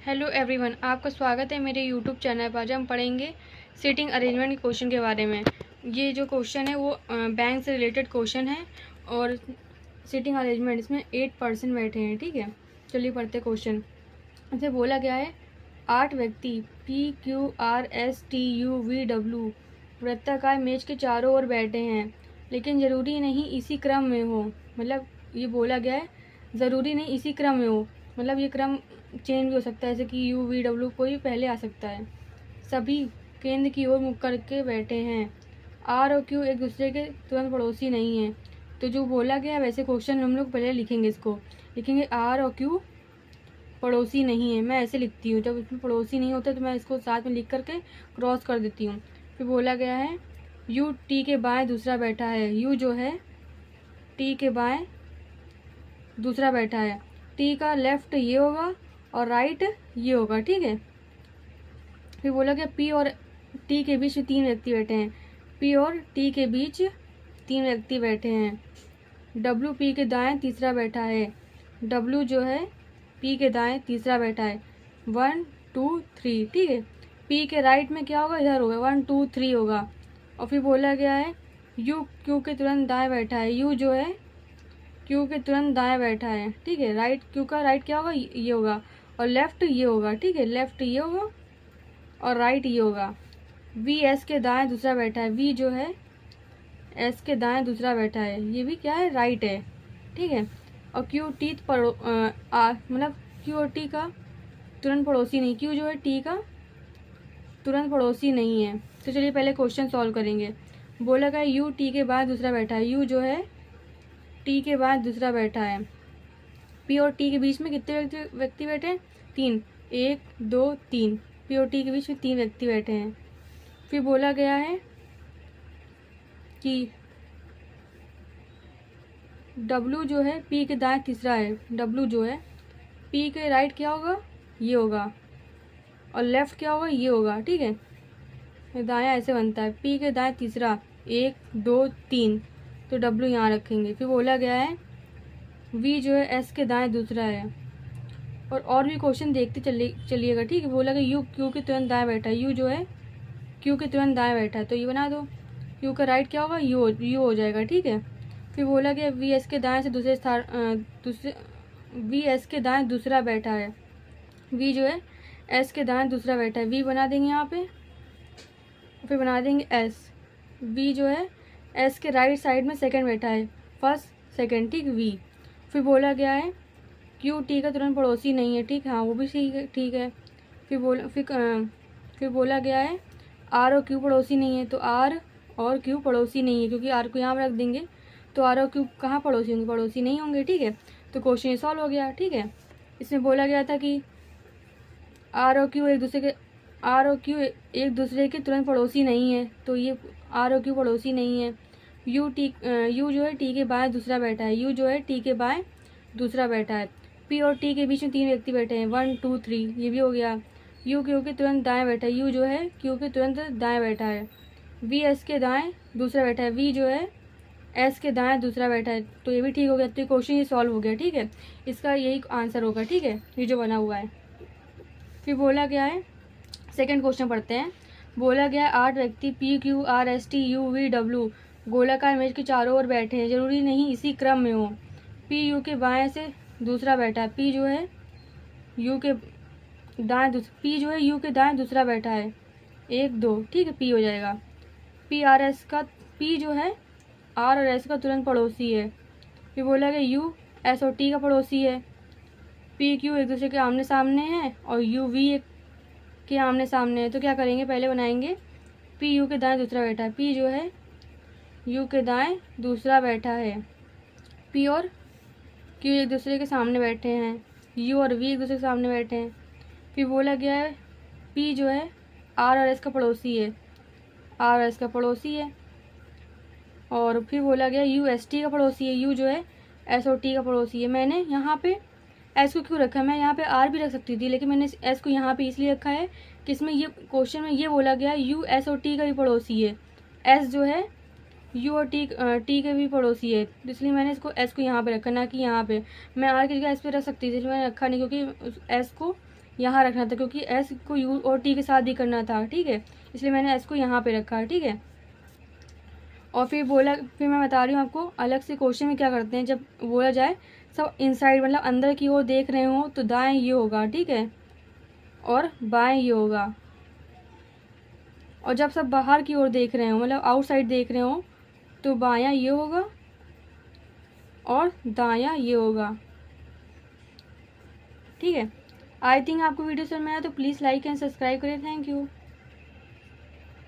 Hello everyone, आपका स्वागत है मेरे यूट्यूब चैनल पर। आज हम पढ़ेंगे सीटिंग अरेंजमेंट के क्वेश्चन के बारे में। ये जो क्वेश्चन है वो बैंक से रिलेटेड क्वेश्चन है और सीटिंग अरेंजमेंट इसमें 8 पर्सन बैठे हैं। ठीक है, चलिए पढ़ते क्वेश्चन। इसे बोला गया है 8 व्यक्ति PQRSTUVW वृत्ताकार मेज के चारों ओर बैठे हैं, लेकिन ज़रूरी नहीं इसी क्रम में हो। मतलब ये बोला गया है ज़रूरी नहीं इसी क्रम में हो, मतलब ये क्रम चेंज भी हो सकता है, जैसे कि UVW कोई भी पहले आ सकता है। सभी केंद्र की ओर मुख करके बैठे हैं। R और Q एक दूसरे के तुरंत पड़ोसी नहीं हैं। तो जो बोला गया है वैसे क्वेश्चन हम लोग पहले लिखेंगे, इसको लिखेंगे R और Q पड़ोसी नहीं है। मैं ऐसे लिखती हूँ, जब इसमें पड़ोसी नहीं होता तो मैं इसको साथ में लिख करके क्रॉस कर देती हूँ। फिर बोला गया है U T के बाएं दूसरा बैठा है। U जो है T के बाएं दूसरा बैठा है। T का लेफ्ट ये होगा और राइट ये होगा। ठीक है, फिर बोला गया P और T के बीच 3 व्यक्ति बैठे हैं। P और T के बीच 3 व्यक्ति बैठे हैं। W P के दाएं तीसरा बैठा है। W जो है P के दाएं तीसरा बैठा है। 1 2 3। ठीक है, P के राइट में क्या होगा, इधर होगा, 1 2 3 होगा। और फिर बोला गया है U Q के तुरंत दाएं बैठा है। U जो है Q के तुरंत दाएं बैठा है। ठीक है, राइट Q का राइट क्या होगा, ये होगा, और लेफ्ट ये होगा। ठीक है, लेफ्ट ये होगा और राइट ये होगा। V S के दाएं दूसरा बैठा है। V जो है S के दाएं दूसरा बैठा है, ये भी क्या है, राइट है। ठीक है, और Q T मतलब Q और T का तुरंत पड़ोसी नहीं। Q जो है T का तुरंत पड़ोसी नहीं है। तो चलिए पहले क्वेश्चन सॉल्व करेंगे। बोला गया U T के बाद दूसरा बैठा है। U जो है T के बाद दूसरा बैठा है। P और T के बीच में कितने व्यक्ति बैठे हैं, 3। 1 2 3। P और T के बीच में 3 व्यक्ति बैठे हैं। फिर बोला गया है कि W जो है P के दाएं तीसरा है। W जो है P के राइट क्या होगा, ये होगा, और लेफ्ट क्या होगा, ये होगा। ठीक है, दायां ऐसे बनता है। P के दाएं तीसरा 1 2 3, तो W यहाँ रखेंगे। फिर बोला गया है V जो है S के दाएं दूसरा है। और भी क्वेश्चन देखते चलिएगा। ठीक है, बोला कि U Q के तुरंत दाएं बैठा है। U जो है Q के तुरंत दाएं बैठा है, तो ये बना दो। Q का राइट क्या होगा, U हो जाएगा। ठीक है, फिर बोला गया V S के दाएं से V S के दाएं दूसरा बैठा है। V जो है S के दाएं दूसरा बैठा है। V बना देंगे यहाँ पे, फिर बना देंगे S। V जो है S के राइट साइड में सेकंड बैठा है, फर्स्ट सेकंड। ठीक, V। फिर बोला गया है Q T का तुरंत पड़ोसी नहीं है। ठीक, हाँ वो भी सही है। ठीक है, फिर बोला गया है R और Q पड़ोसी नहीं है। तो R और Q पड़ोसी नहीं है, क्योंकि R को यहाँ रख देंगे तो R और Q कहाँ पड़ोसी होंगे, पड़ोसी नहीं होंगे। ठीक है, तो क्वेश्चन ये सॉल्व हो गया। ठीक है, इसमें बोला गया था कि R और Q एक दूसरे के तुरंत पड़ोसी नहीं है, तो ये R और Q पड़ोसी नहीं है। U जो है T के बाएं दूसरा बैठा है। U जो है T के बाएं दूसरा बैठा है। P और T के बीच में 3 व्यक्ति बैठे हैं, 1 2 3, ये भी हो गया। U Q के तुरंत दाएं बैठा है। U जो है Q के तुरंत दाएं बैठा है। V S के दाएं दूसरा बैठा है। V जो है S के दाएं दूसरा बैठा है, तो ये भी ठीक हो गया। तो क्वेश्चन ये सॉल्व हो गया। ठीक है, इसका यही आंसर होगा। ठीक है, ये जो बना हुआ है। फिर बोला गया है, सेकंड क्वेश्चन पढ़ते हैं। बोला गया है 8 व्यक्ति PQRSTUVW गोलाकार मेज के चारों ओर बैठे हैं, जरूरी नहीं इसी क्रम में हो। P U के बाएं से दूसरा बैठा है। P जो है U के दाएं दूसरा बैठा है, 1 2। ठीक है, P हो जाएगा। P जो है R और S का तुरंत पड़ोसी है। फिर बोला गया U S और T का पड़ोसी है। P Q एक दूसरे के आमने सामने हैं और U V के आमने सामने है। तो क्या करेंगे, पहले बनाएंगे P U के दाएं दूसरा बैठा है। P जो है U के दाएं दूसरा बैठा है। P और Q एक दूसरे के सामने बैठे हैं। U और V एक दूसरे के सामने बैठे हैं। फिर बोला गया है P जो है R और S का पड़ोसी है। R और S का पड़ोसी है। और फिर बोला गया U S T का पड़ोसी है। U जो है S और T का पड़ोसी है। मैंने यहाँ पे S को क्यों रखा है, मैं यहाँ पे R भी रख सकती थी, लेकिन मैंने S को यहाँ पे इसलिए रखा है कि इसमें ये क्वेश्चन में ये बोला गया U S और T का भी पड़ोसी है। S जो है यू और टी के भी पड़ोसी है, इसलिए मैंने इसको एस को यहाँ पे रखा, ना कि यहाँ पे। मैं आर की जगह एस पे रख सकती थी, इसलिए मैंने रखा नहीं, क्योंकि एस को यहाँ रखना था, क्योंकि एस को यू और टी के साथ भी करना था, ठीक है, इसलिए मैंने एस को यहाँ पे रखा, ठीक है। और फिर मैं बता रही हूँ आपको अलग से क्वेश्चन में क्या करते हैं। जब बोला जाए सब इनसाइड मतलब अंदर की ओर देख रहे हो तो दाएं ये होगा, ठीक है, और बाएं ये होगा। और जब सब बाहर की ओर देख रहे हो मतलब आउटसाइड देख रहे हो तो बायां ये होगा और दायां ये होगा, ठीक है। आई थिंक आपको वीडियो समझ में आया तो प्लीज़ लाइक एंड सब्सक्राइब करें। Thank you.